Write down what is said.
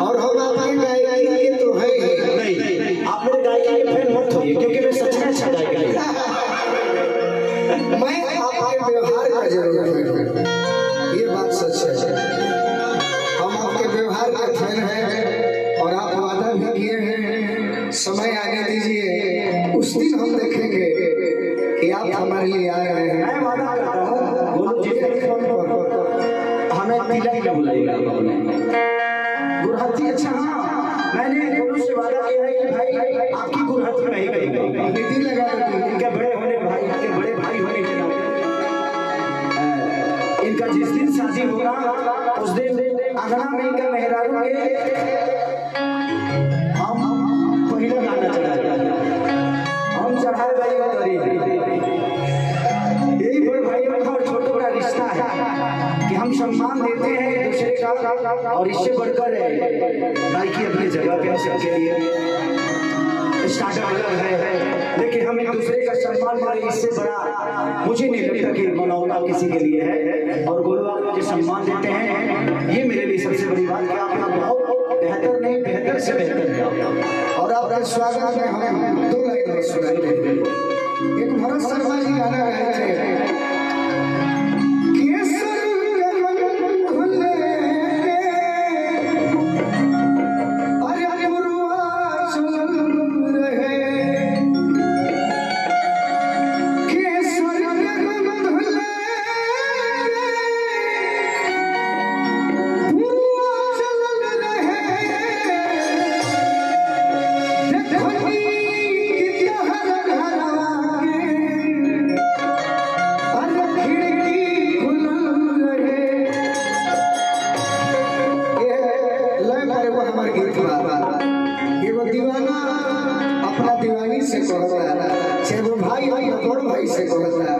और हम आपकी गायकी के तो है नहीं, आप मेरे गायकी के फैन मत होइए क्योंकि मैं सच में अच्छा गायक मैं आपके व्यवहार का जरूर हूं, ये बात सच है। हम आपके व्यवहार का फैन हैं और आप वादा भी किए हैं समय आने दीजिए, उस दिन हम देखेंगे कि आप हमारे लिए आ रहे हैं। मैं वादा करता हूँ बोलो जी हमें तिलक में बुलाइएगा गुरहथी। अच्छा हाँ, मैंने बोलू से वादा किया है कि भाई आपकी गुरहथी नहीं करेंगे, नीति लगा रखी इनके बड़े होने भाई, इनके बड़े भाई होने के नाते इनका जिस दिन शादी होगा उस दिन अंगना में इनका मेहरारू हम पहला गाना चढ़ाएगा, हम चढ़ाए भाई यही बड़े भाइयों का और छोटों का रिश्ता है कि हम सम्मान देते हैं एक दूसरे का, और इससे बढ़कर गायकी अपनी जगह पे हम सबके लिए स्टार्टअप अलग है, लेकिन हम एक दूसरे का सम्मान करें इससे बड़ा मुझे नहीं लगता कि मनौला किसी के लिए है। और गुरु आप मुझे सम्मान देते हैं, ये मेरे लिए सबसे बड़ी बात है। आप बहुत बेहतर नहीं बेहतर से बेहतर है और आपका स्वागत में हम दो लाइन सुनाएंगे। एक भरत शर्मा जी गाना गाए थे, दीवाना अपना दीवानी से कहता है, भाई भाई से कहता है